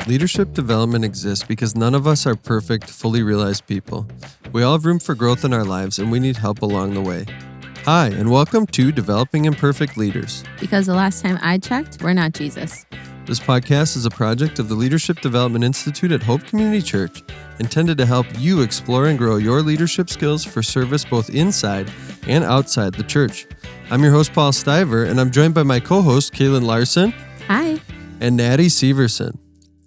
Leadership development exists because none of us are perfect, fully realized people. We all have room for growth in our lives, and we need help along the way. Hi, and welcome to Developing Imperfect Leaders. Because the last time I checked, we're not Jesus. This podcast is a project of the Leadership Development Institute at Hope Community Church, intended to help you explore and grow your leadership skills for service both inside and outside the church. I'm your host, Paul Stiver, and I'm joined by my co-host, Kaelyn Larson. Hi. And Naty Severson.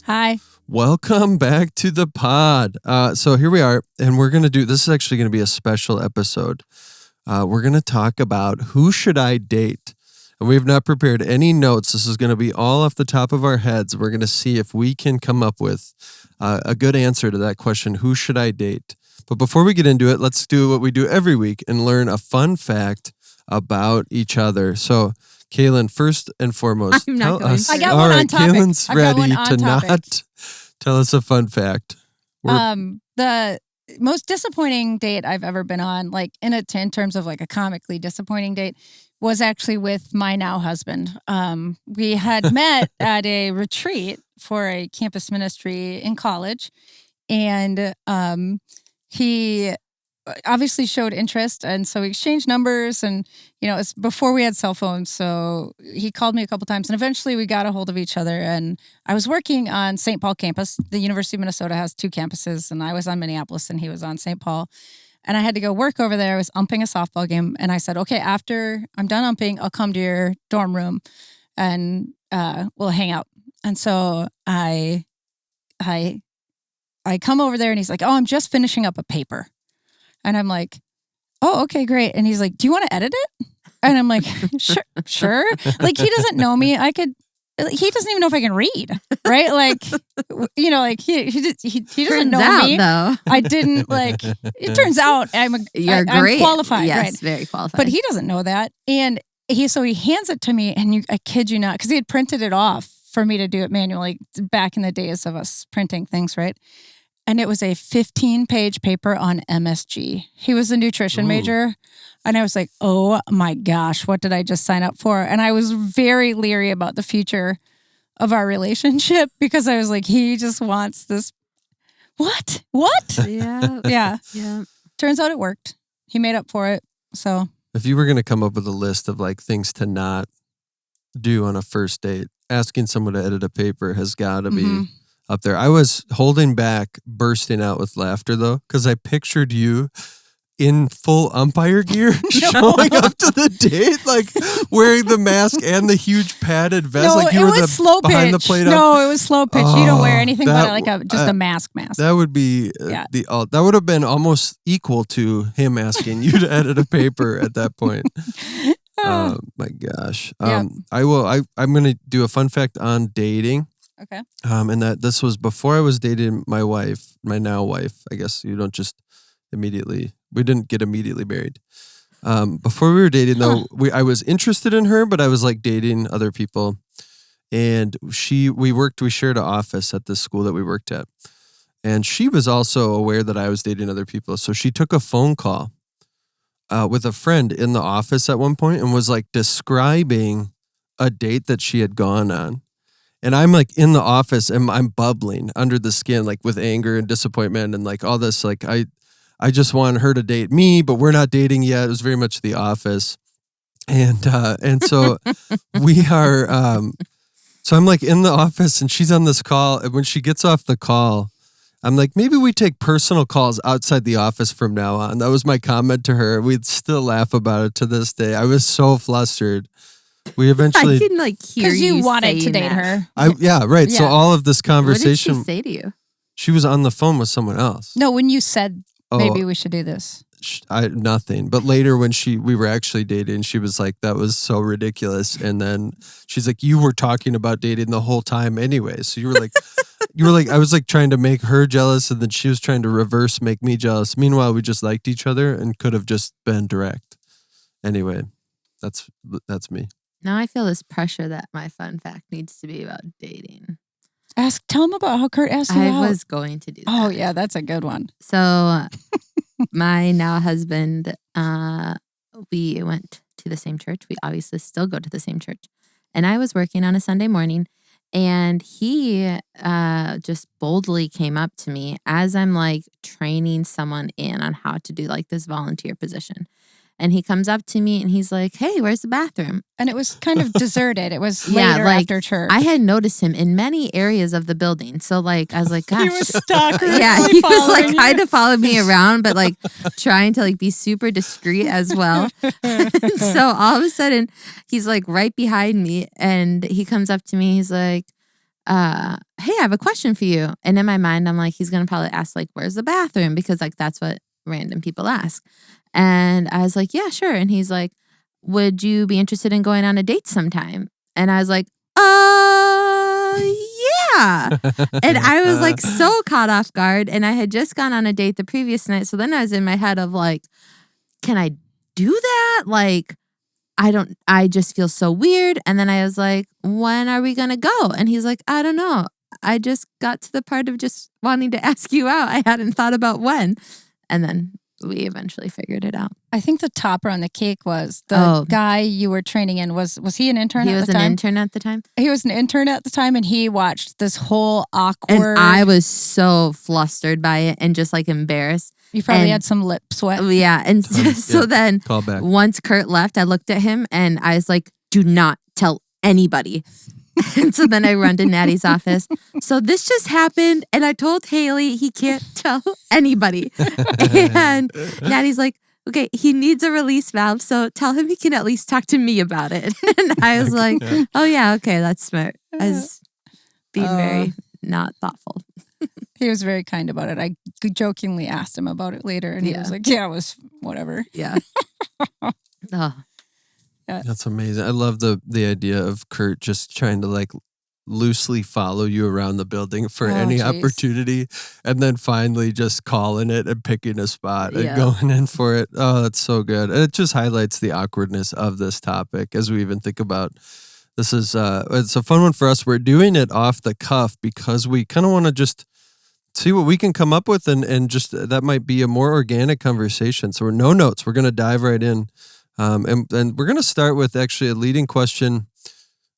Hi. Welcome back to the pod. So here we are, and we're going to this is actually going to be a special episode. We're going to talk about who should I date? And we have not prepared any notes. This is going to be all off the top of our heads. We're going to see if we can come up with a good answer to that question, who should I date? But before we get into it, let's do what we do every week and learn a fun fact about each other. So, Kaelyn, first and foremost, I'm not tell us. I got all one right, on topic. Kaelyn's I've got ready one on to topic. not tell us a fun fact. The most disappointing date I've ever been on, like in terms of like a comically disappointing date, was actually with my now husband. We had met at a retreat for a campus ministry in college, and he obviously showed interest, and so we exchanged numbers, and it's before we had cell phones, so he called me a couple times, and eventually we got a hold of each other. And I was working on St. Paul campus. The University of Minnesota has two campuses, and I was on Minneapolis and he was on St. Paul, and I had to go work over there. I was umping a softball game, and I said, okay, after I'm done umping, I'll come to your dorm room and we'll hang out. And so I come over there, and he's like, oh, I'm just finishing up a paper. And I'm like, oh, okay, great. And he's like, do you want to edit it? And I'm like, sure. Like, he doesn't know me. He doesn't even know if I can read, right? Like, he doesn't know me. Though. I didn't it turns out I'm great. Qualified. Yes, right? very qualified. But he doesn't know that. And he hands it to me, and I kid you not, because he had printed it off for me to do it manually back in the days of us printing things, right? And it was a 15-page paper on MSG. He was a nutrition major. And I was like, oh my gosh, what did I just sign up for? And I was very leery about the future of our relationship, because I was like, he just wants this. What? Yeah. Yeah. Turns out it worked. He made up for it. So If you were going to come up with a list of like things to not do on a first date, asking someone to edit a paper has got to be up there. I was holding back, bursting out with laughter though, because I pictured you in full umpire gear showing up to the date, like wearing the mask and the huge padded vest. No, like you it were was slow behind pitch. the plate. No, it was slow pitch. You don't wear anything that- but just a mask. That would be that would have been almost equal to him asking you to edit a paper at that point. Oh my gosh. I'm going to do a fun fact on dating. Okay. And that this was before I was dating my wife, my now wife. I guess you don't just we didn't get immediately married. Before we were dating though, I was interested in her, but I was like dating other people. And we shared an office at the school that we worked at. And she was also aware that I was dating other people. So she took a phone call with a friend in the office at one point and was like describing a date that she had gone on. And I'm like in the office and I'm bubbling under the skin, like with anger and disappointment and like all this. Like I just want her to date me, but we're not dating yet. It was very much The Office. And so we are, so I'm like in the office and she's on this call. And when she gets off the call, I'm like, maybe we take personal calls outside the office from now on. That was my comment to her. We'd still laugh about it to this day. I was so flustered. We eventually, I can hear because you wanted to date that. her. Right. So all of this conversation. What did she say to you? She was on the phone with someone else. No, when you said maybe we should do this. Nothing. But later when we were actually dating, she was like, that was so ridiculous. And then she's like, you were talking about dating the whole time anyway. So you were like, I was like trying to make her jealous, and then she was trying to reverse make me jealous. Meanwhile, we just liked each other and could have just been direct. Anyway, that's me. Now I feel this pressure that my fun fact needs to be about dating. Tell him about how Kurt asked you out. I was going to do that. Oh yeah, that's a good one. So my now husband, we went to the same church. We obviously still go to the same church. And I was working on a Sunday morning, And he just boldly came up to me as I'm like training someone in on how to do like this volunteer position. And he comes up to me and he's like, "Hey, where's the bathroom?" And it was kind of deserted. It was Yeah, later like, after church. I had noticed him in many areas of the building. So like I was like, gosh. He was stalker. Yeah, he was like kind of following me around, but like trying to like be super discreet as well. So all of a sudden he's like right behind me and he comes up to me. He's like, "Hey, I have a question for you." And in my mind, I'm like, he's going to probably ask like, "Where's the bathroom?" Because like, that's what random people ask. And I was like, "Yeah, sure." And he's like, "Would you be interested in going on a date sometime?" And I was like, yeah. And I was like so caught off guard. And I had just gone on a date the previous night. So then I was in my head of like, can I do that? Like, I just feel so weird. And then I was like, "When are we going to go?" And he's like, "I don't know. I just got to the part of just wanting to ask you out. I hadn't thought about when." And then we eventually figured it out. I think the topper on the cake was the guy you were training in. Was he an intern He at was the time? an intern at the time. He was an intern at the time, and he watched this whole awkward. And I was so flustered by it and just like embarrassed. You probably and- had some lip sweat. Yeah. And so then Call back. once Kurt left, I looked at him and I was like, "Do not tell anybody." And so then I run to Naty's office. "So this just happened. And I told Haley he can't tell anybody." And Naty's like, "Okay, he needs a release valve. So tell him he can at least talk to me about it." And I was like, "Oh yeah, okay, that's smart." I was being very not thoughtful. He was very kind about it. I jokingly asked him about it later, and he was like, "Yeah, it was whatever." Yeah. Oh. That's amazing. I love the idea of Kurt just trying to like loosely follow you around the building for any opportunity, and then finally just calling it and picking a spot and going in for it. Oh, that's so good. And it just highlights the awkwardness of this topic as we even think about this is it's a fun one for us. We're doing it off the cuff because we kind of want to just see what we can come up with and just that might be a more organic conversation. So we're no notes. We're going to dive right in. And we're going to start with actually a leading question,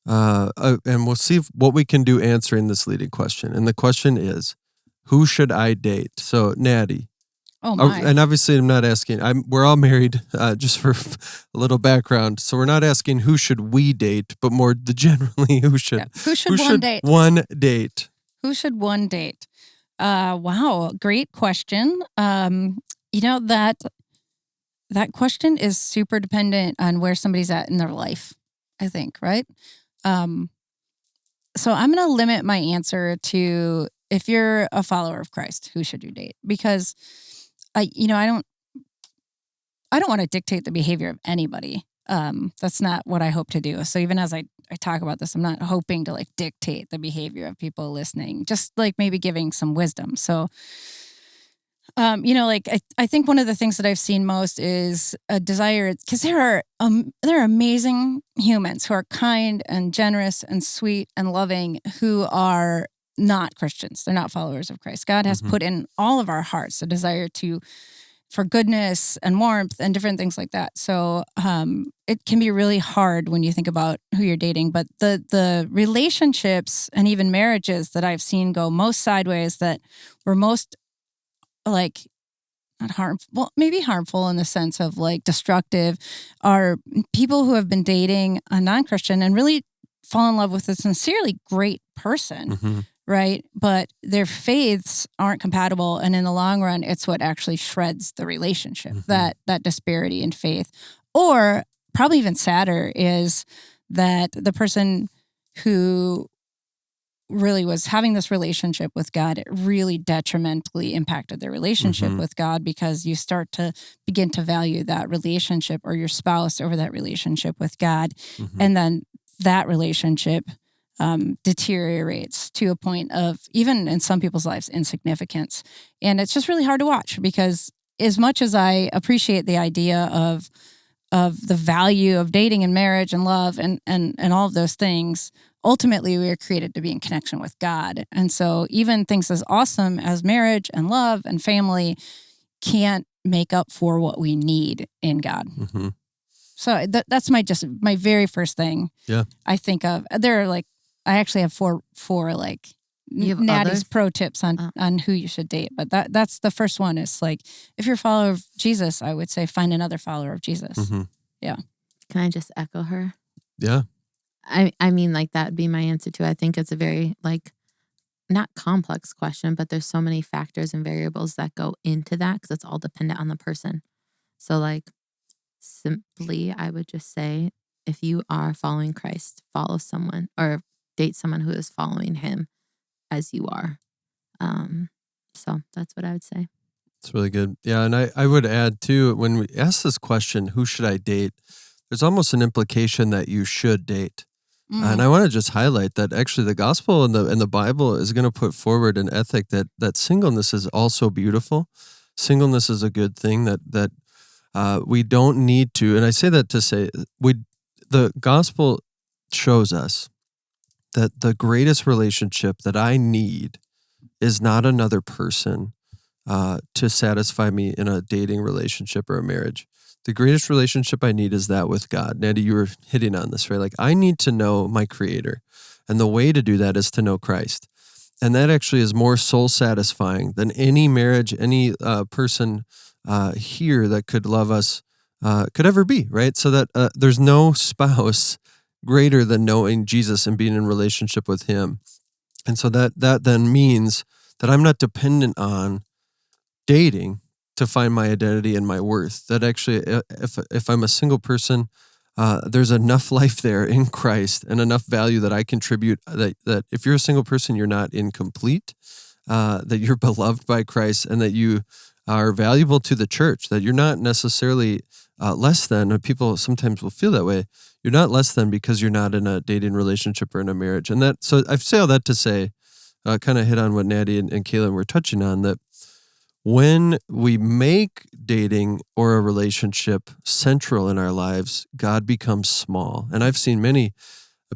and we'll see what we can do answering this leading question. And the question is, who should I date? So, Naty. Oh my. And obviously, I'm not asking. We're all married, just for a little background. So we're not asking who should we date, but more generally who should one date? One date. Who should one date? Wow, great question. That question is super dependent on where somebody's at in their life, I think, right? So I'm going to limit my answer to if you're a follower of Christ, who should you date? Because I don't want to dictate the behavior of anybody. That's not what I hope to do. So even as I talk about this, I'm not hoping to like dictate the behavior of people listening, just like maybe giving some wisdom. So I think one of the things that I've seen most is a desire, because there are amazing humans who are kind and generous and sweet and loving who are not Christians. They're not followers of Christ. God has put in all of our hearts a desire for goodness and warmth and different things like that. So it can be really hard when you think about who you're dating. But the relationships and even marriages that I've seen go most sideways, that were most like not harmful, well, maybe harmful in the sense of like destructive, are people who have been dating a non-Christian and really fall in love with a sincerely great person, right? But their faiths aren't compatible, and in the long run, it's what actually shreds the relationship. That disparity in faith, or probably even sadder, is that the person who really was having this relationship with God, it really detrimentally impacted their relationship with God, because you start to begin to value that relationship or your spouse over that relationship with God. And then that relationship deteriorates to a point of, even in some people's lives, insignificance. And it's just really hard to watch, because as much as I appreciate the idea of the value of dating and marriage and love and all of those things, ultimately we are created to be in connection with God. And so even things as awesome as marriage and love and family can't make up for what we need in God. So that's my very first thing I think of. There are like I actually have four like You have Naty's others? pro tips on who you should date. But that's the first one. Is like, if you're a follower of Jesus, I would say find another follower of Jesus. Mm-hmm. Yeah. Can I just echo her? Yeah. I mean, like, that would be my answer too. I think it's a very, like, not complex question, but there's so many factors and variables that go into that because it's all dependent on the person. So, like, simply, I would just say, if you are following Christ, follow someone or date someone who is following him as you are. So that's what I would say. It's really good. Yeah. And I would add too, when we ask this question, who should I date? There's almost an implication that you should date. And I want to just highlight that actually the gospel and the Bible is going to put forward an ethic that singleness is also beautiful. Singleness is a good thing that we don't need to. And I say that to say the gospel shows us that the greatest relationship that I need is not another person to satisfy me in a dating relationship or a marriage. The greatest relationship I need is that with God. Naty, you were hitting on this, right? Like, I need to know my Creator. And the way to do that is to know Christ. And that actually is more soul satisfying than any marriage, any person here that could love us could ever be, right? So that there's no spouse greater than knowing Jesus and being in relationship with him. And so that then means that I'm not dependent on dating to find my identity and my worth. That actually, if I'm a single person, there's enough life there in Christ and enough value that I contribute that if you're a single person, you're not incomplete, that you're beloved by Christ and that you are valuable to the church, that you're not necessarily less than. People sometimes will feel that way. You're not less than because you're not in a dating relationship or in a marriage. And so I say all that to say, kind of hit on what Naty and Kaelyn were touching on, that when we make dating or a relationship central in our lives, God becomes small. And I've seen many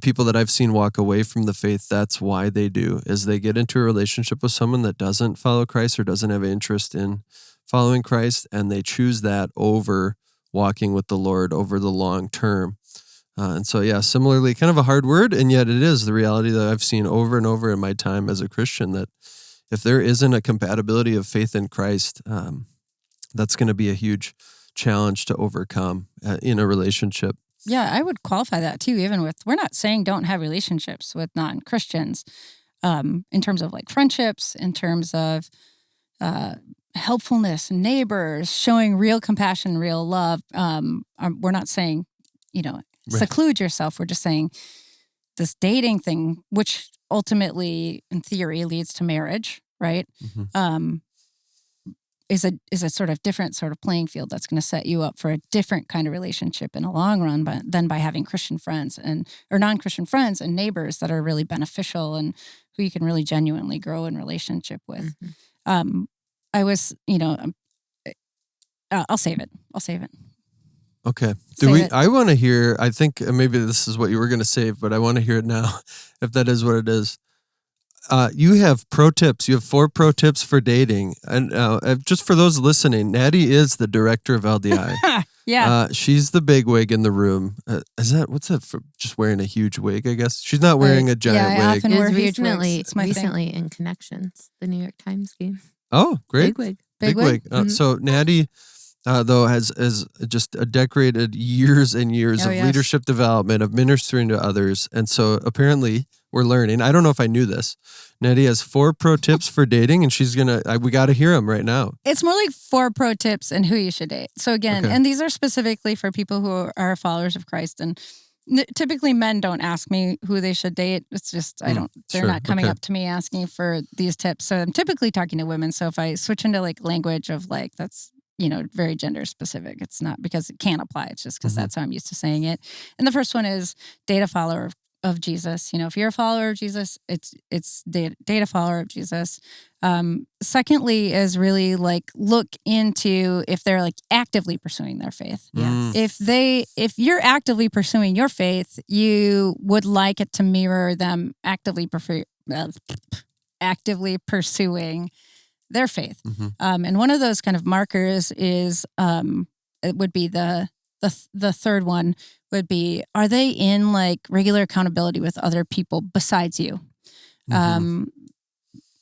people that I've seen walk away from the faith. That's why they do, is they get into a relationship with someone that doesn't follow Christ or doesn't have interest in following Christ, and they choose that over walking with the Lord over the long term. And so, yeah, similarly, kind of a hard word, and yet it is the reality that I've seen over and over in my time as a Christian, that if there isn't a compatibility of faith in Christ, that's going to be a huge challenge to overcome in a relationship. Yeah, I would qualify that too, even with, we're not saying don't have relationships with non-Christians in terms of like friendships, in terms of helpfulness, neighbors, showing real compassion, real love. We're not saying, seclude yourself. We're just saying this dating thing, which ultimately, in theory, leads to marriage, right? Mm-hmm. Is a sort of different sort of playing field that's going to set you up for a different kind of relationship in the long run, than by having Christian friends or non-Christian friends and neighbors that are really beneficial and who you can really genuinely grow in relationship with. Mm-hmm. I was, I'll save it. Okay. Say it. I want to hear, I think maybe this is what you were going to save, but I want to hear it now, if that is what it is. You have pro tips. You have 4 pro tips for dating. And just for those listening, Naty is the director of LDI. Yeah. She's the big wig in the room. What's that for? Just wearing a huge wig, I guess. She's not wearing a giant I wig. often wear huge recently, wigs. It's my thing. recently in Connections, the New York Times game. Oh, great. Big wig. Big wig. Mm-hmm. So Naty, though, has just decorated years and years of leadership development, of ministering to others. And so apparently we're learning. I don't know if I knew this. Naty has 4 pro tips for dating, and she's we got to hear them right now. It's more like 4 pro tips and who you should date. So again, and these are specifically for people who are followers of Christ. And typically men don't ask me who they should date. It's just, they're not coming up to me asking for these tips. So I'm typically talking to women. So if I switch into like language of like, that's, very gender specific. It's not because it can't apply. It's just because that's how I'm used to saying it. And the first one is date a follower of Jesus. If you're a follower of Jesus, it's date a follower of Jesus. Secondly is really like look into if they're like actively pursuing their faith. Yes. If you're actively pursuing your faith, you would like it to mirror them actively pursuing their faith. Mm-hmm. And one of those kind of markers is it would be the third one, would be, are they in like regular accountability with other people besides you?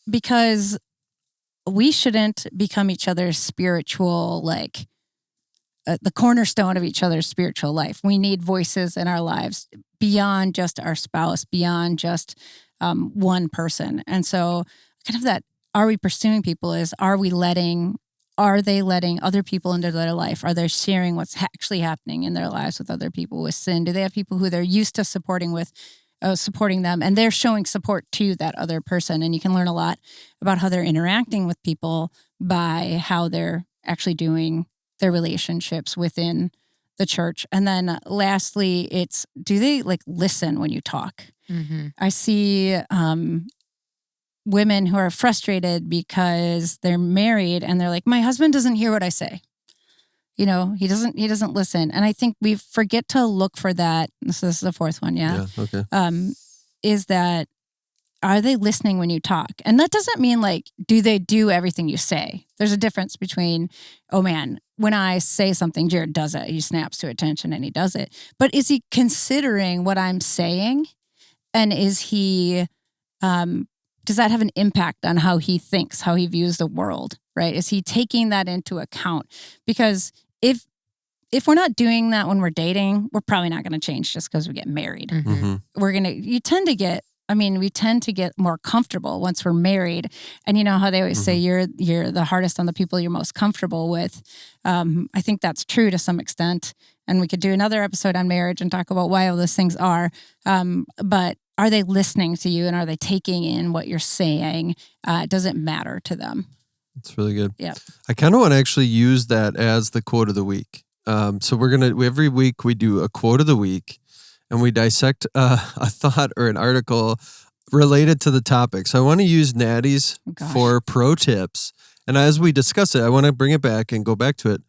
Because we shouldn't become each other's spiritual, like the cornerstone of each other's spiritual life. We need voices in our lives beyond just our spouse, beyond just one person. And so kind of that, are we pursuing people is, are they letting other people into their life? Are they sharing what's actually happening in their lives with other people with sin? Do they have people who they're used to supporting them, and they're showing support to that other person? And you can learn a lot about how they're interacting with people by how they're actually doing their relationships within the church. And then lastly, it's, do they like listen when you talk? I see women who are frustrated because they're married and they're like, my husband doesn't hear what I say. He doesn't listen. And I think we forget to look for that. This is the fourth one. Yeah. Okay. Is that, are they listening when you talk? And that doesn't mean like, do they do everything you say? There's a difference between, oh man, when I say something, Jared does it. He snaps to attention and he does it. But is he considering what I'm saying? And is he, does that have an impact on how he thinks, how he views the world, right? Is he taking that into account? Because if we're not doing that when we're dating, we're probably not going to change just because we get married. We tend to get more comfortable once we're married. And you know how they always say you're the hardest on the people you're most comfortable with. I think that's true to some extent. And we could do another episode on marriage and talk about why all those things are. But are they listening to you and are they taking in what you're saying? Does it matter to them? That's really good. Yeah. I kind of want to actually use that as the quote of the week. So every week we do a quote of the week and we dissect a thought or an article related to the topic. So I want to use Naty's for pro tips. And as we discuss it, I want to bring it back and go back to it.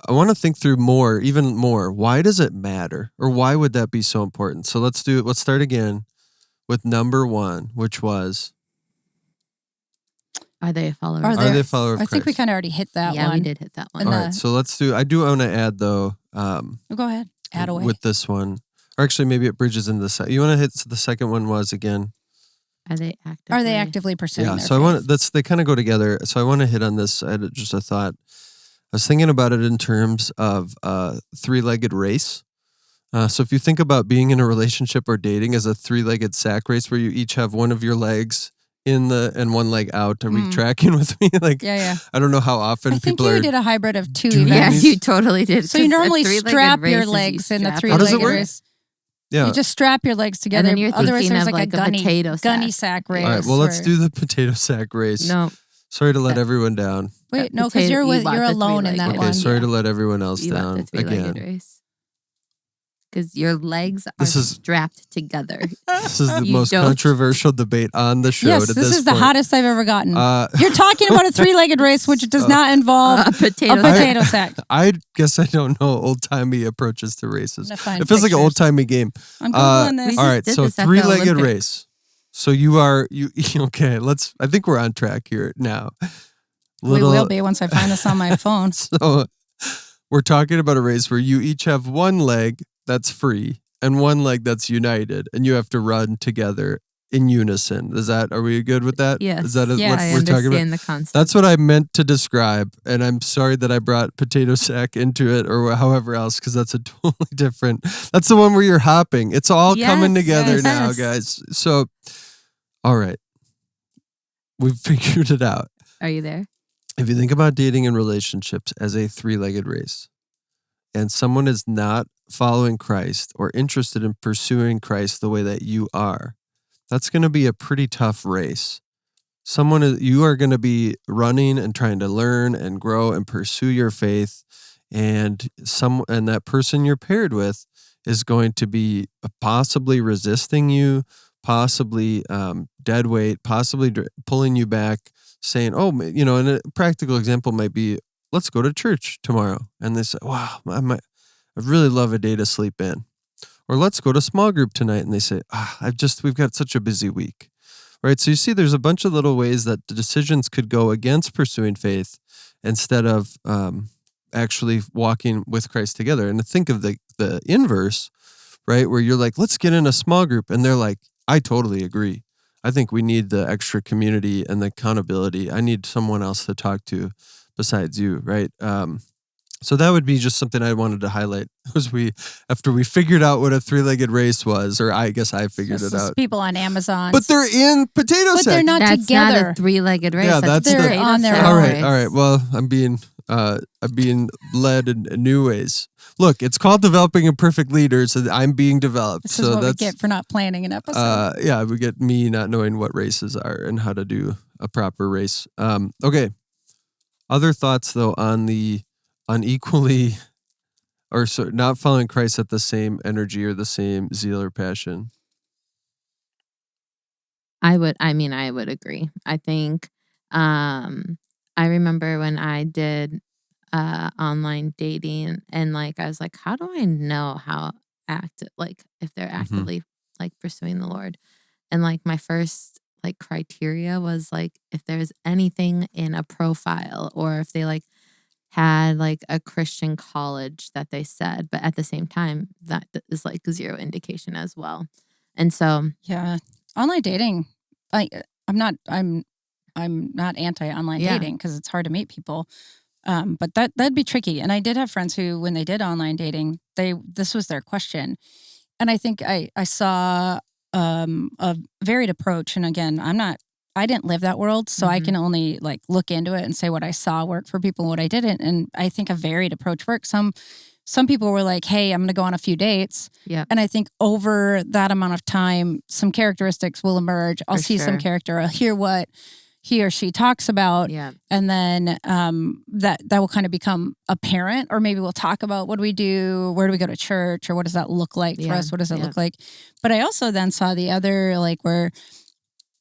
I want to think through even more. Why does it matter? Or why would that be so important? So let's start again with number 1, which was, are they a follower? Are they a follower of Christ? I think we kind of already hit that one. Yeah, we did hit that one. All right, so let's do. I do want to add though. Go ahead. Add away with this one, or actually maybe it bridges into the second. You want to hit the second one was again. Are they actively pursuing? Yeah. Their So faith? they kind of go together. So I want to hit on this. I had just a thought. I was thinking about it in terms of a 3-legged race. So if you think about being in a relationship or dating as a 3-legged sack race where you each have one of your legs in and one leg out. Are we tracking with me? Like, yeah. I don't know how often I think people you did a hybrid of 2 doing events. Yeah, you totally did. So you normally strap your legs in a 3-legged race. Yeah. You just strap your legs together. And then you're Otherwise, thinking there's of like a gunny sack race. All right, well, let's do the potato sack race. No. Sorry to let everyone down. Wait, no, because you're alone in that Okay, one. sorry to let everyone else You down the 3-legged again. race. Because your legs are strapped together. This is the most controversial debate on the show. Yes, this is the hottest I've ever gotten. You're talking about a 3-legged race, which does not involve a potato sack. I guess I don't know old-timey approaches to races. It feels pictures. like an old-timey game. I'm Googling this. All right, so 3-legged race. So you okay, I think we're on track here now. We will be once I find this on my phone. So we're talking about a race where you each have one leg that's free and one leg that's united, and you have to run together in unison. Are we good with that? Yes. Is that what I we're talking about? The concept. That's what I meant to describe, and I'm sorry that I brought potato sack into it or however else, because that's a totally different. That's the one where you're hopping. It's all coming together now, guys. So, all right, we've figured it out. Are you there? If you think about dating and relationships as a 3-legged race, and someone is not following Christ or interested in pursuing Christ the way that you are, that's going to be a pretty tough race. You are going to be running and trying to learn and grow and pursue your faith, and that person you're paired with is going to be possibly resisting you, possibly dead weight, possibly pulling you back, saying, and a practical example might be, let's go to church tomorrow. And they say, wow, I'd really love a day to sleep in. Or let's go to small group tonight. And they say, we've got such a busy week. Right? So you see, there's a bunch of little ways that the decisions could go against pursuing faith instead of actually walking with Christ together. And to think of the inverse, right? Where you're like, let's get in a small group. And they're like, I totally agree. I think we need the extra community and the accountability. I need someone else to talk to besides you, right? So that would be just something I wanted to highlight after we figured out what a three-legged race was, or I guess I figured it out. People on Amazon. But they're in potato sack. But they're not That's together. not a three-legged race. Yeah, that's they're on their All own. right. Well, I'm being led in new ways. Look, it's called developing a perfect leader, so I'm being developed. This is what we get for not planning an episode. Yeah, we get me not knowing what races are and how to do a proper race. Okay. Other thoughts though on the unequally, or so not following Christ at the same energy or the same zeal or passion. I would agree. I think I remember when I did online dating and like I was like, how do I know how if they're actively like pursuing the Lord? And like my first like criteria was like if there's anything in a profile or if they like had like a Christian college that they said, but at the same time that is like zero indication as well. And so yeah, online dating. I'm not anti-online dating because it's hard to meet people. But that'd be tricky. And I did have friends who, when they did online dating, this was their question. And I think I saw a varied approach. And again, I didn't live that world, so I can only like look into it and say what I saw worked for people and what I didn't. And I think a varied approach works. Some people were like, hey, I'm going to go on a few dates. yeah. And I think over that amount of time, some characteristics will emerge. I'll see some character. I'll hear what he or she talks about. Yeah. And then that will kind of become apparent. Or maybe we'll talk about what do we do? Where do we go to church? Or what does that look like for us? What does it look like? But I also then saw the other, like where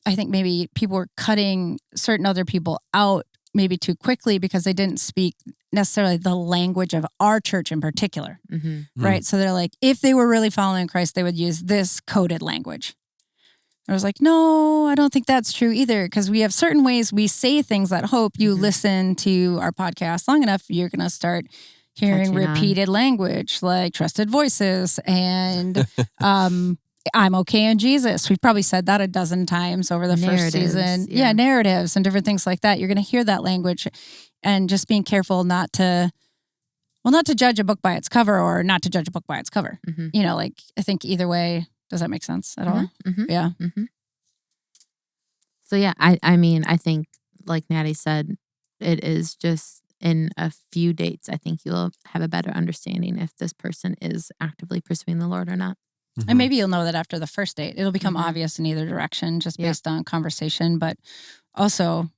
I think maybe people were cutting certain other people out maybe too quickly because they didn't speak necessarily the language of our church in particular, right? So they're like, if they were really following Christ, they would use this coded language. I was like, no, I don't think that's true either, because we have certain ways we say things that hope you listen to our podcast long enough, you're going to start hearing repeated language like trusted voices and I'm okay in Jesus. We've probably said that a dozen times over the first season. Yeah, narratives and different things like that. You're going to hear that language, and just being careful not to judge a book by its cover or not to judge a book by its cover. You know, like I think either way, does that make sense at all? Yeah. So yeah, I think like Naty said, it is just in a few dates, I think you'll have a better understanding if this person is actively pursuing the Lord or not. And maybe you'll know that after the first date. It'll become obvious in either direction just based on conversation. But also,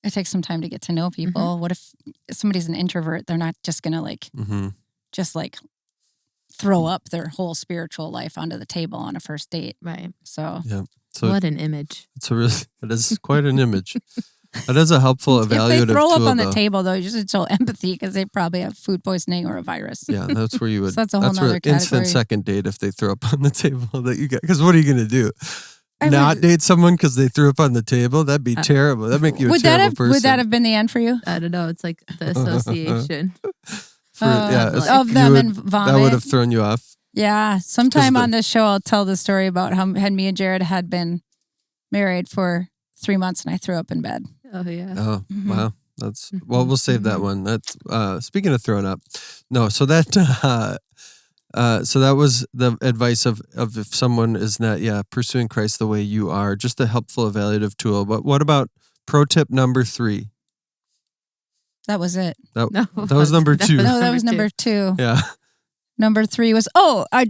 it takes some time to get to know people. What if somebody's an introvert? They're not just going to just throw up their whole spiritual life onto the table on a first date. Right. So what an image. It is quite an image. That is a helpful evaluative tool. If they throw up on the table, though, you should show empathy because they probably have food poisoning or a virus. Yeah, that's where you would. So that's a whole nother category. Instant second date if they throw up on the table that you got. Because what are you going to do? Not date someone because they threw up on the table? That'd be terrible. That'd make you a terrible person. Would that have been the end for you? I don't know. It's like the association. Of them and vomit. That would have thrown you off. Yeah. Sometime on this show, I'll tell the story about how me and Jared had been married for 3 months and I threw up in bed. Oh, yeah. Oh, wow. That's we'll save that one. That's speaking of throwing up. No, so that was the advice of if someone is not pursuing Christ the way you are, just a helpful evaluative tool. But what about pro tip number 3? That was it. That was number 2. No, that was number 2. Yeah. Number 3 was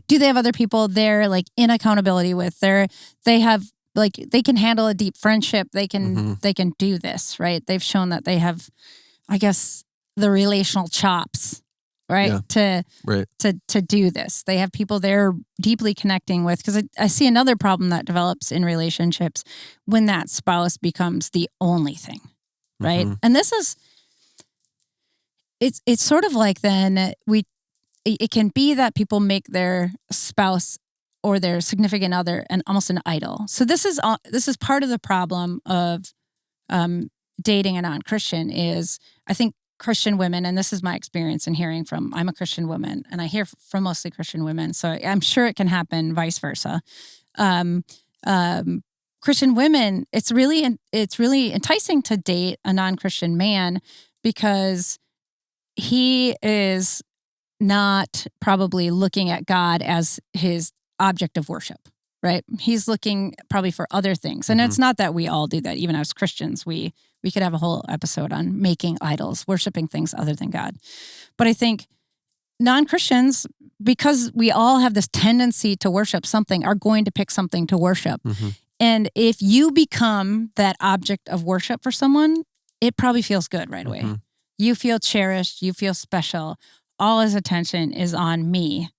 do they have other people they're like in accountability with? They have like they can handle a deep friendship. They can do this, right? They've shown that they have, I guess, the relational chops, right? Yeah. To do this. They have people they're deeply connecting with. Because I see another problem that develops in relationships when that spouse becomes the only thing, right? And this is, it's sort of like then it can be that people make their spouse or their significant other and almost an idol. So this is part of the problem of dating a non-Christian is I think Christian women, and this is my experience in hearing from, I'm a Christian woman, and I hear from mostly Christian women, so I'm sure it can happen vice versa. Christian women, it's really enticing to date a non-Christian man because he is not probably looking at God as his object of worship, right? He's looking probably for other things. And it's not that we all do that. Even as Christians, we could have a whole episode on making idols, worshiping things other than God. But I think non-Christians, because we all have this tendency to worship something, are going to pick something to worship. And if you become that object of worship for someone, it probably feels good right away. You feel cherished, you feel special. All his attention is on me.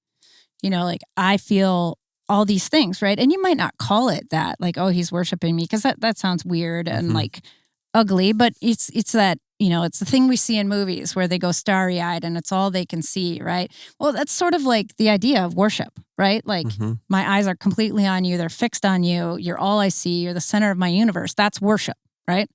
You know, like I feel all these things, right? And you might not call it that, like, oh, he's worshiping me, because that sounds weird and like ugly, but it's that, you know, it's the thing we see in movies where they go starry-eyed and it's all they can see, right? Well, that's sort of like the idea of worship, right? Like my eyes are completely on you, they're fixed on you, you're all I see, you're the center of my universe. That's worship, right?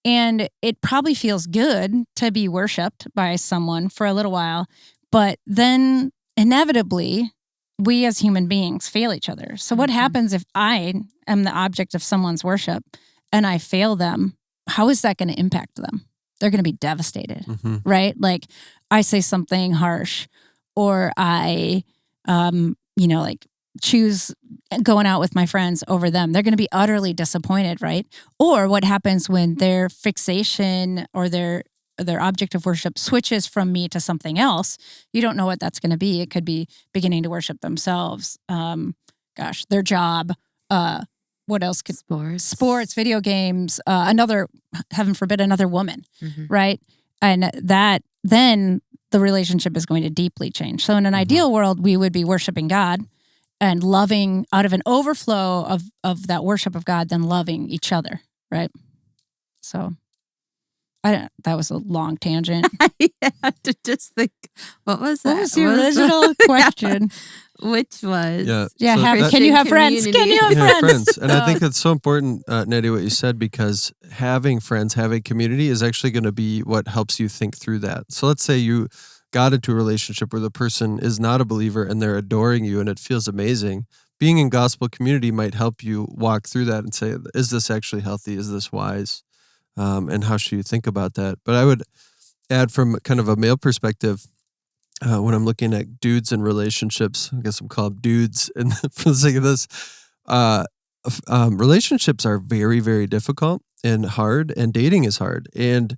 And it probably feels good to be worshiped by someone for a little while, but then inevitably we as human beings fail each other. So what happens if I am the object of someone's worship and I fail them? How is that going to impact them? They're going to be devastated, right? Like I say something harsh, or I, like choose going out with my friends over them. They're going to be utterly disappointed, right? Or what happens when their fixation or their object of worship switches from me to something else? You don't know what that's going to be. It could be beginning to worship themselves, their job, what else could sports, video games, another, heaven forbid, another woman, right? And that then the relationship is going to deeply change. So in an ideal world, we would be worshiping God and loving out of an overflow of that worship of God, then loving each other, right? So that was a long tangent. I had to just think, what was that? What was the original question? Which was, can you have friends? Can you have friends? And I think it's so important, Naty, what you said, because having friends, having community is actually going to be what helps you think through that. So let's say you got into a relationship where the person is not a believer and they're adoring you and it feels amazing. Being in gospel community might help you walk through that and say, is this actually healthy? Is this wise? And how should you think about that? But I would add, from kind of a male perspective, when I'm looking at dudes and relationships, I guess I'm called dudes, and for the sake of this, relationships are very, very difficult and hard, and dating is hard. And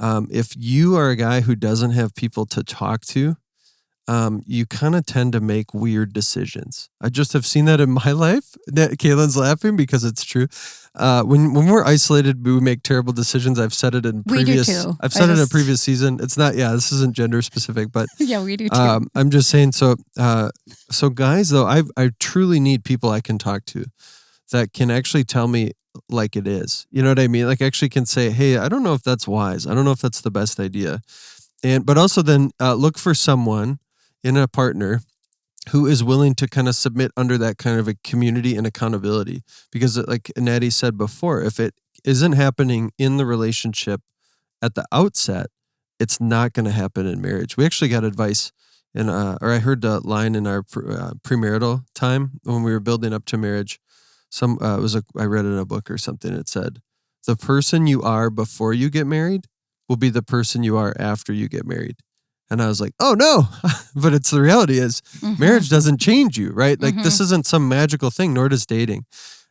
if you are a guy who doesn't have people to talk to, you kind of tend to make weird decisions. I just have seen that in my life. Kaelyn's laughing because it's true. When we're isolated, we make terrible decisions. I've said it in previous. We do too. I've said it in a previous season. It's not. Yeah, this isn't gender specific, but yeah, we do too. I'm just saying. So guys, though, I truly need people I can talk to that can actually tell me like it is. You know what I mean? Like actually can say, hey, I don't know if that's wise. I don't know if that's the best idea. But also then look for someone in a partner who is willing to kind of submit under that kind of a community and accountability. Because like Naty said before, if it isn't happening in the relationship at the outset, it's not going to happen in marriage. We actually got advice I heard a line in our premarital time when we were building up to marriage. I read it in a book or something. It said, the person you are before you get married will be the person you are after you get married. And I was like, oh no, but it's the reality is marriage doesn't change you, right? Like this isn't some magical thing, nor does dating.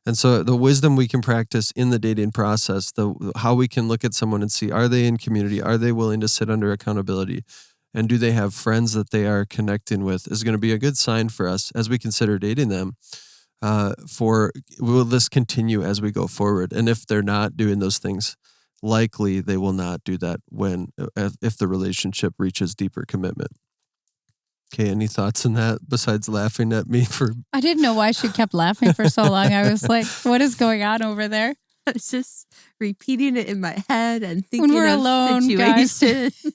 And so the wisdom we can practice in the dating process, how we can look at someone and see, are they in community? Are they willing to sit under accountability? And do they have friends that they are connecting with, is going to be a good sign for us as we consider dating them. Will this continue as we go forward? And if they're not doing those things, likely they will not do that if the relationship reaches deeper commitment. Okay, any thoughts on that besides laughing at me for... I didn't know why she kept laughing for so long. I was like, what is going on over there? I was just repeating it in my head and thinking when we're alone, situations.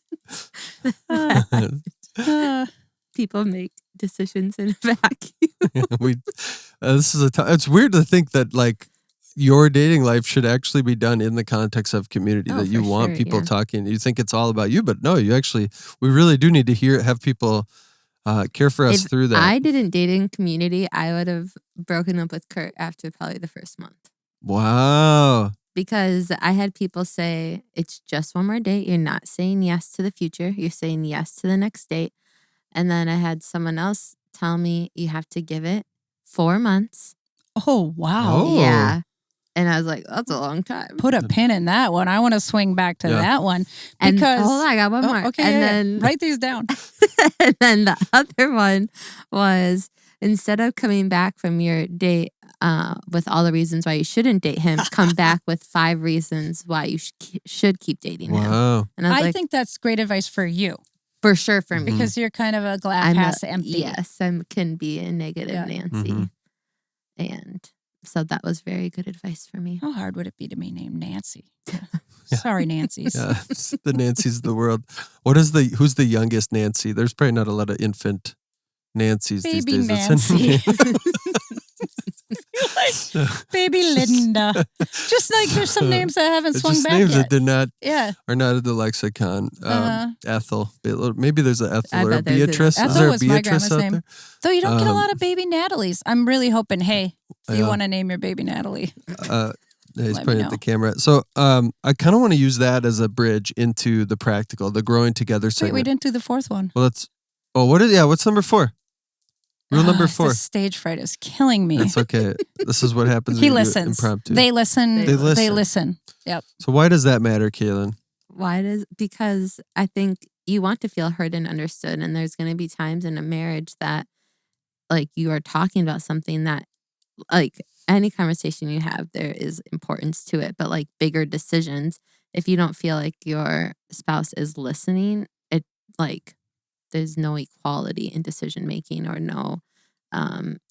Guys. People make decisions in a vacuum. It's weird to think that like your dating life should actually be done in the context of community, Oh, that you for want sure, people yeah. talking. You think it's all about you, but no, we really do need to have people care for us If through that. I didn't date in community, I would have broken up with Kurt after probably the first month. Wow. Because I had people say, it's just one more date. You're not saying yes to the future. You're saying yes to the next date. And then I had someone else tell me, you have to give it 4 months. Oh, wow. Oh. Yeah. And I was like, that's a long time. Put a pin in that one. I want to swing back to that one. And Because hold on, I got one more. Okay, and yeah, then write these down. and then the other one was, instead of coming back from your date with all the reasons why you shouldn't date him, come back with 5 reasons why you should keep dating him. Wow. And I was think that's great advice for you. For sure for me. Because you're kind of a glass half empty. Yes, I can be a negative Nancy. Mm-hmm. And so that was very good advice for me. How hard would it be to be named Nancy? Sorry, Nancy's. Yeah, it's the Nancys of the world. Who's the youngest Nancy? There's probably not a lot of infant Nancys these Baby days. Nancy. Baby Linda. Just like there's some names that haven't It's swung just back names yet. that are not in the lexicon. Ethel. Maybe there's an Ethel or a Beatrice. Ethel Is there a was my Beatrice grandma's out name. there? Though you don't get a lot of baby Natalie's. I'm really hoping, hey, if you Yeah. want to name your baby Natalie. Yeah, he's Let me pointing at know. the camera. So I kind of want to use that as a bridge into the practical, the growing together Wait, segment. we didn't do the fourth one. Well, what's number 4? Rule number 4. The stage fright is killing me. It's okay. This is what happens He when you do listens. impromptu. They listen. They listen. They listen. Yep. So why does that matter, Kaelyn? Because I think you want to feel heard and understood. And there's going to be times in a marriage that like you are talking about something that like any conversation you have, there is importance to it. But like bigger decisions, if you don't feel like your spouse is listening, it like there's no equality in decision making or no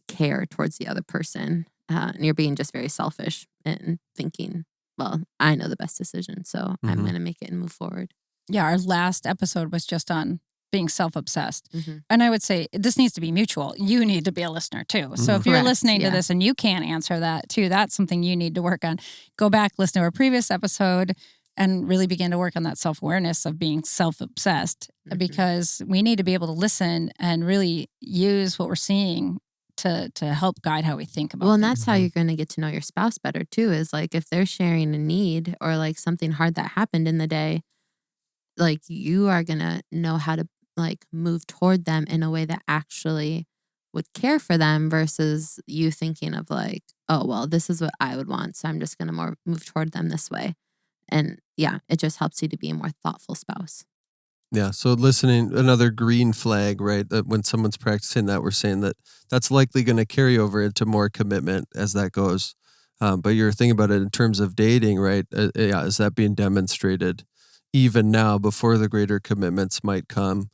care towards the other person. And you're being just very selfish and thinking, well, I know the best decision, so I'm going to make it and move forward. Yeah, our last episode was just on being self-obsessed. Mm-hmm. And I would say this needs to be mutual. You need to be a listener too. So if you're Correct, listening to this and you can't answer that too, that's something you need to work on. Go back, listen to our previous episode and really begin to work on that self-awareness of being self-obsessed because we need to be able to listen and really use what we're seeing to help guide how we think about Well, and things. that's how you're going to get to know your spouse better too, is like if they're sharing a need or like something hard that happened in the day, like you are going to know how to like move toward them in a way that actually would care for them versus you thinking of like, oh, well, this is what I would want, so I'm just going to move toward them this way. And yeah, it just helps you to be a more thoughtful spouse. Yeah. So listening, another green flag, right? That when someone's practicing that, we're saying that that's likely going to carry over into more commitment as that goes. But you're thinking about it in terms of dating, right? Is that being demonstrated even now before the greater commitments might come?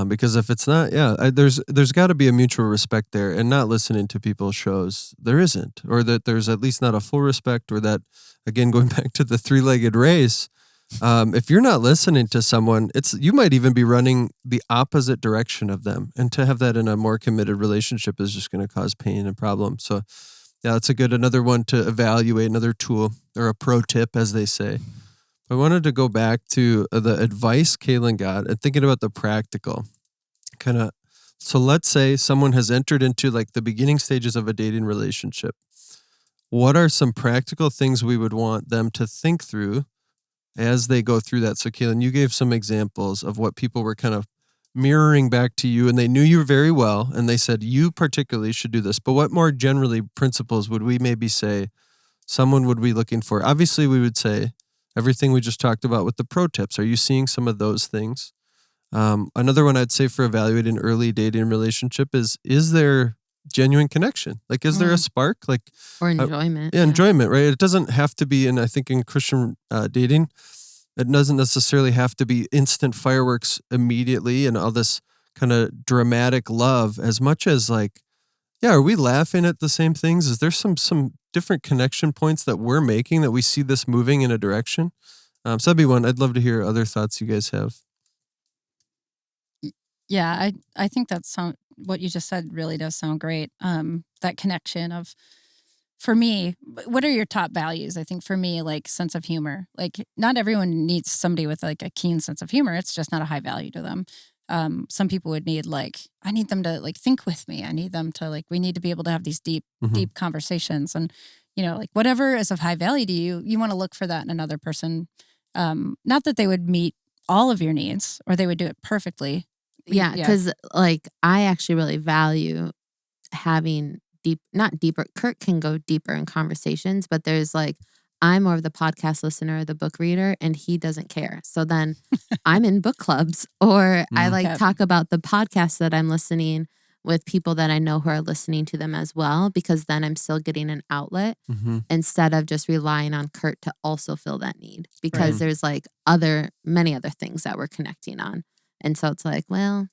Because if it's not, there's got to be a mutual respect there, and not listening to people's shows, there isn't, or that there's at least not a full respect, or that, again, going back to the 3-legged race, if you're not listening to someone, you might even be running the opposite direction of them, and to have that in a more committed relationship is just going to cause pain and problems. So, yeah, that's another one to evaluate, another tool or a pro tip, as they say. I wanted to go back to the advice Kaelyn got and thinking about the practical kind of. So let's say someone has entered into like the beginning stages of a dating relationship. What are some practical things we would want them to think through as they go through that? So Kaelyn, you gave some examples of what people were kind of mirroring back to you, and they knew you very well, and they said you particularly should do this. But what more generally principles would we maybe say someone would be looking for? Obviously, we would say everything we just talked about with the pro tips. Are you seeing some of those things? Another one I'd say for evaluating early dating relationship is there genuine connection? Like, is there a spark? Like, or enjoyment. Enjoyment, right? It doesn't have to be, and I think in Christian dating, it doesn't necessarily have to be instant fireworks immediately and all this kind of dramatic love, as much as like, yeah, are we laughing at the same things? Is there some different connection points that we're making that we see this moving in a direction? So that'd be one. I'd love to hear other thoughts you guys have. Yeah, I think what you just said really does sound great. That connection of for me, what are your top values? I think for me, like sense of humor. Like not everyone needs somebody with like a keen sense of humor. It's just not a high value to them. Some people would need like, I need them to like think with me. I need them to like, we need to be able to have these deep conversations. And, you know, like whatever is of high value to you, you want to look for that in another person. Not that they would meet all of your needs or they would do it perfectly. Yeah, because like I actually really value having not deeper. Kurt can go deeper in conversations, but there's like, I'm more of the podcast listener, the book reader, and he doesn't care. So then I'm in book clubs or I like talk about the podcasts that I'm listening with people that I know who are listening to them as well, because then I'm still getting an outlet instead of just relying on Kurt to also fill that need, because there's like many other things that we're connecting on. And so it's like, well,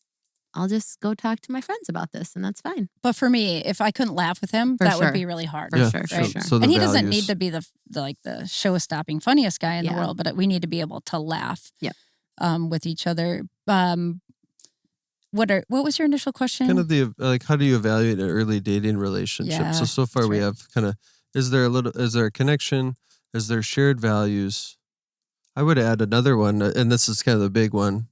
I'll just go talk to my friends about this, and that's fine. But for me, if I couldn't laugh with him, that would be really hard. For sure. So and he doesn't need to be the show-stopping funniest guy in the world, but we need to be able to laugh with each other. What was your initial question? Kind of how do you evaluate an early dating relationship? Yeah, so far we have kind of, is there a connection? Is there shared values? I would add another one, and this is kind of the big one,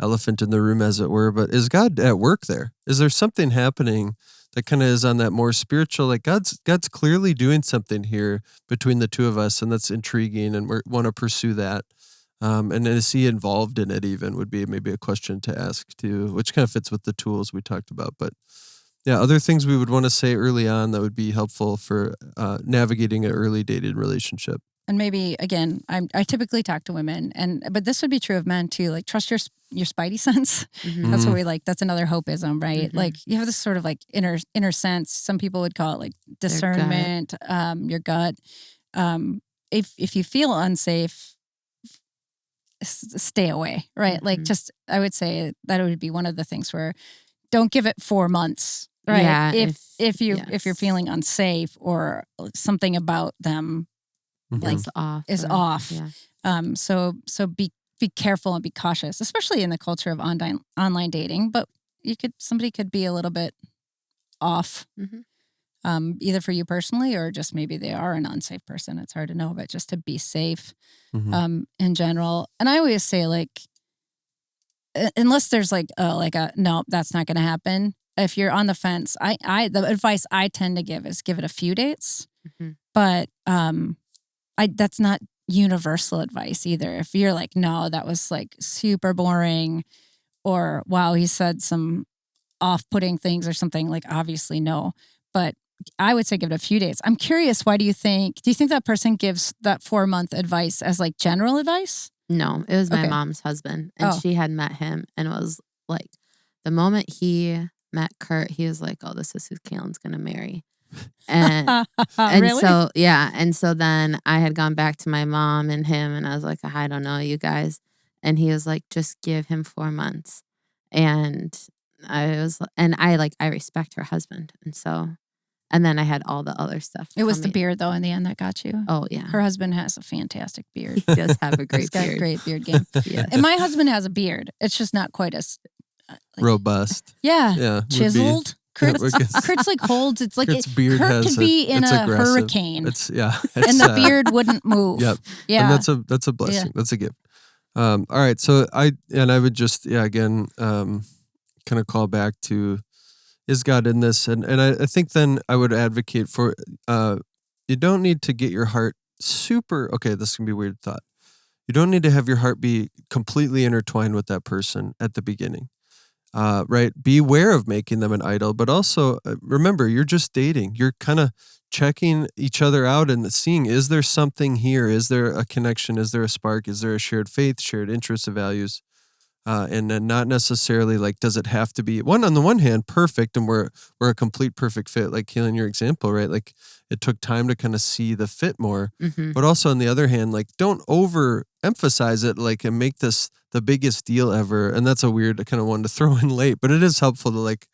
elephant in the room as it were, but is God at work there? Is there something happening that kind of is on that more spiritual, like God's clearly doing something here between the two of us, and that's intriguing, and we want to pursue that. And is he involved in it even, would be maybe a question to ask too, which kind of fits with the tools we talked about. But yeah, other things we would want to say early on that would be helpful for navigating an early dating relationship. And maybe, again, I typically talk to women, but this would be true of men too. Like, trust your spidey sense. That's what we like. That's another hopeism, right? Like, you have this sort of like inner sense. Some people would call it like discernment, your gut. If you feel unsafe, stay away, right? Like, just, I would say that it would be one of the things where don't give it 4 months, right? Yeah, if you're feeling unsafe or something about them like is off. Yeah. So be careful and be cautious, especially in the culture of online dating. But somebody could be a little bit off, either for you personally or just maybe they are an unsafe person. It's hard to know, but just to be safe, in general. And I always say, like, unless there's like no, that's not going to happen. If you're on the fence, the advice I tend to give is give it a few dates, but that's not universal advice either. If you're like, no, that was like super boring, or wow, he said some off-putting things or something, like obviously no. But I would say give it a few dates. I'm curious, why do you think that person gives that 4-month advice as like general advice? No, it was my mom's husband, and she had met him, and it was like the moment he met Kurt, he was like, oh, this is who Kaelyn's gonna marry. And really? So then I had gone back to my mom and him, and I was like, I don't know, you guys. And he was like, just give him 4 months. And I respect her husband. And then I had all the other stuff. It was the beard though in the end that got you. Oh yeah. Her husband has a fantastic beard. He does have a great He's got beard. a great beard game. Yes. And my husband has a beard. It's just not quite as robust. Yeah. Chiseled. Kurt's like holds. It's like Kurt's beard Kurt could be in a hurricane. And the beard wouldn't move. Yep. Yeah. And that's a blessing. Yeah. That's a gift. All right. So I would just again kind of call back to, is God in this? And I think then I would advocate for you don't need to get your heart super. Okay, this can be a weird thought. You don't need to have your heart be completely intertwined with that person at the beginning. Right? Beware of making them an idol, but also remember, you're just dating. You're kind of checking each other out and seeing, is there something here? Is there a connection? Is there a spark? Is there a shared faith, shared interests and values? And then not necessarily like, does it have to be on the one hand, perfect, and we're a complete perfect fit, like Kaelyn, your example, right? Like it took time to kind of see the fit more, but also on the other hand, like don't overemphasize it, like, and make this the biggest deal ever. And that's a weird kind of one to throw in late, but it is helpful to like,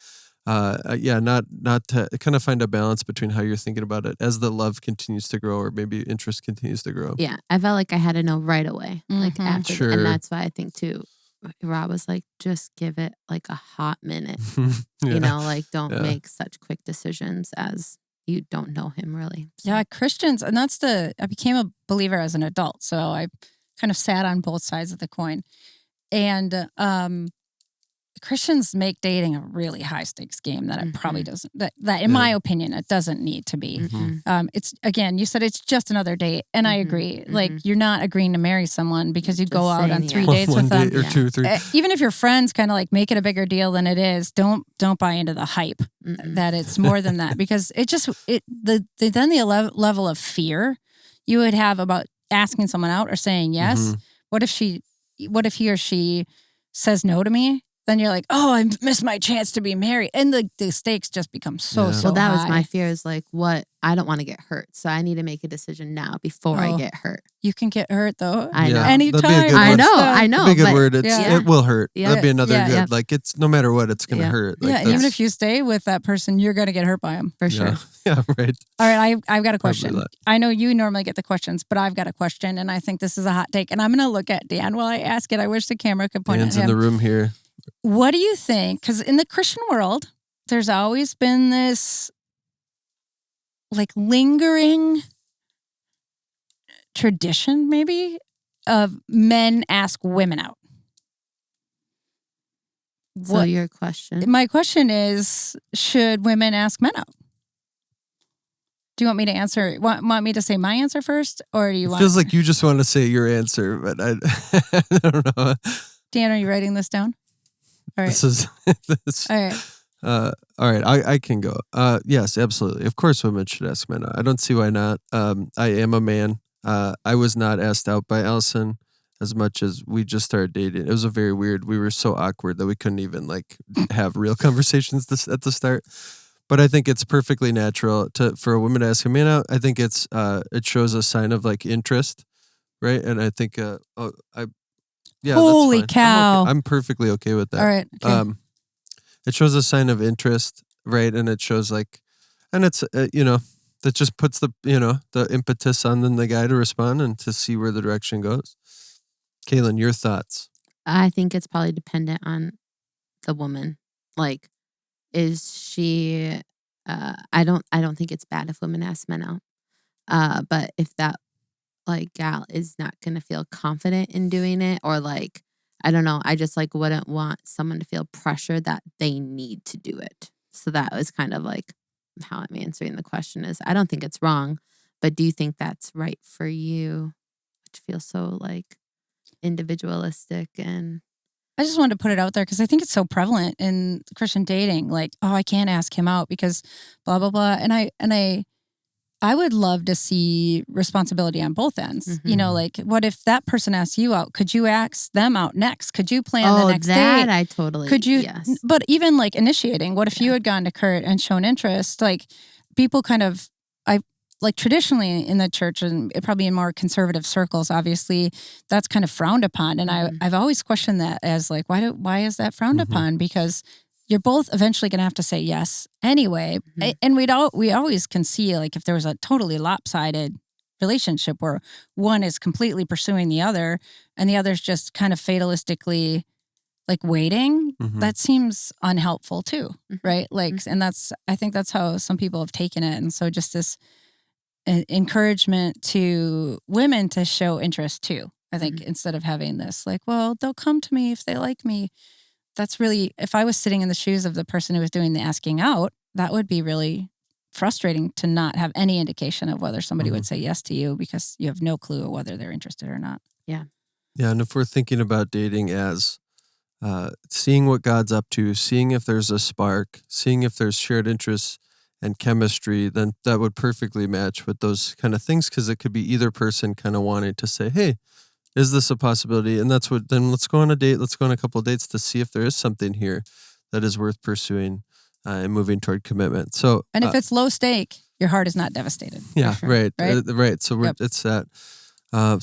not to kind of find a balance between how you're thinking about it as the love continues to grow, or maybe interest continues to grow. Yeah, I felt like I had to know right away, like after, Sure. And that's why I think too, Rob was like, just give it like a hot minute, Yeah. like don't make such quick decisions as you don't know him really. So. Yeah, Christians, and I became a believer as an adult, so I kind of sat on both sides of the coin. And Christians make dating a really high stakes game that it probably doesn't. That in my opinion, it doesn't need to be. It's again, you said it's just another date, and I agree. Like you're not agreeing to marry someone because you go out on 3 dates with them, or 2 or 3. Even if your friends kind of like make it a bigger deal than it is, don't buy into the hype that it's more than that, because the level of fear you would have about asking someone out or saying yes. What if he or she says no to me? Then you're like, oh, I missed my chance to be married. And the stakes just become so high. Well, that was my fear, is like, what? I don't want to get hurt. So I need to make a decision now before I get hurt. You can get hurt, though. I know. Anytime. I know. That'd be a good word. It will hurt. Yeah. That'd be another good. Like, it's no matter what, it's going to hurt. Like, and even if you stay with that person, you're going to get hurt by him. For sure. Yeah, right. All right, I've got a question. I know you normally get the questions, but I've got a question, and I think this is a hot take. And I'm going to look at Dan while I ask it. I wish the camera could point Dan's at him. in the room here. What do you think? Because in the Christian world, there's always been this like lingering tradition, maybe, of men ask women out. So your question? My question is, should women ask men out? Do you want me to answer? Want me to say my answer first, or do you want? Feels like you just want to say your answer, but I don't know. Dan, are you writing this down? All right. This is all right. All right. I can go. Yes, absolutely. Of course, women should ask men out. I don't see why not. I am a man. I was not asked out by Allison as much as we just started dating. It was a very weird. We were so awkward that we couldn't even like have real conversations at the start. But I think it's perfectly natural for a woman to ask a man out. I think it shows a sign of like interest, right? And I think holy that's fine. cow, I'm perfectly okay with that. All right. Okay. It shows a sign of interest, right? And it shows like, and it's that just puts the impetus on the guy to respond and to see where the direction goes. Kaelyn, your thoughts? I think it's probably dependent on the woman. Like, is she? I don't think it's bad if women ask men out. But if that like gal is not gonna feel confident in doing it, or like, I don't know, I just like wouldn't want someone to feel pressure that they need to do it. So that was kind of like how I'm answering the question is, I don't think it's wrong, but do you think that's right for you? Which feels so like individualistic. And I just wanted to put it out there because I think it's so prevalent in Christian dating. Like, oh, I can't ask him out because blah blah blah. And I would love to see responsibility on both ends. You know, like, what if that person asks you out? Could you ask them out next? Could you plan the next date? I totally. Could you? Yes. But even like initiating. What if you had gone to Kurt and shown interest? Like, people kind of, like traditionally in the church, and probably in more conservative circles, obviously that's kind of frowned upon. And I've always questioned that as like, why is that frowned upon? Because you're both eventually going to have to say yes anyway. And we always can see like if there was a totally lopsided relationship where one is completely pursuing the other and the other's just kind of fatalistically like waiting, that seems unhelpful too, right? Like, and I think that's how some people have taken it. And so just this encouragement to women to show interest too. I think instead of having this like, well, they'll come to me if they like me. That's really, if I was sitting in the shoes of the person who was doing the asking out, that would be really frustrating to not have any indication of whether somebody would say yes to you because you have no clue of whether they're interested or not. Yeah. Yeah. And if we're thinking about dating as seeing what God's up to, seeing if there's a spark, seeing if there's shared interests and chemistry, then that would perfectly match with those kind of things, because it could be either person kind of wanting to say, hey, is this a possibility? And then let's go on a date. Let's go on a couple of dates to see if there is something here that is worth pursuing and moving toward commitment. So, and if it's low stake, your heart is not devastated. Yeah, sure. right. Right. So it's that.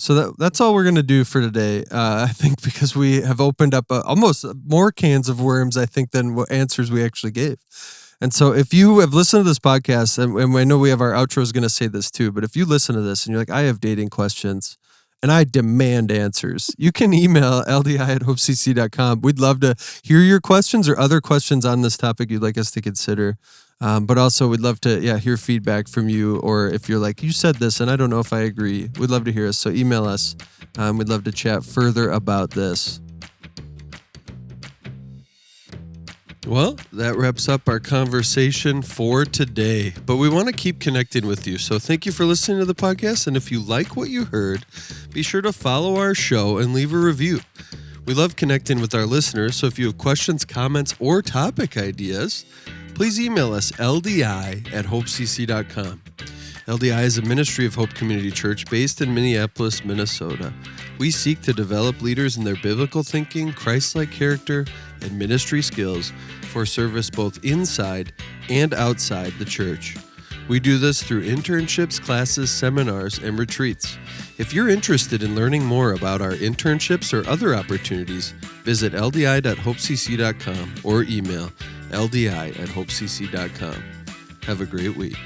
So that's all we're going to do for today. I think because we have opened up almost more cans of worms, I think, than what answers we actually gave. And so if you have listened to this podcast, and I know we have our outro is going to say this too, but if you listen to this and you're like, I have dating questions and I demand answers, you can email ldi@hopecc.com. We'd love to hear your questions or other questions on this topic you'd like us to consider. But also, we'd love to hear feedback from you, or if you're like, you said this and I don't know if I agree, we'd love to hear us. So email us. We'd love to chat further about this. Well, that wraps up our conversation for today, but we want to keep connecting with you. So thank you for listening to the podcast. And if you like what you heard, be sure to follow our show and leave a review. We love connecting with our listeners. So if you have questions, comments, or topic ideas, please email us ldi@hopecc.com. LDI is a ministry of Hope Community Church based in Minneapolis, Minnesota. We seek to develop leaders in their biblical thinking, Christ-like character, and ministry skills for service both inside and outside the church. We do this through internships, classes, seminars, and retreats. If you're interested in learning more about our internships or other opportunities, visit ldi.hopecc.com or email ldi@hopecc.com. Have a great week.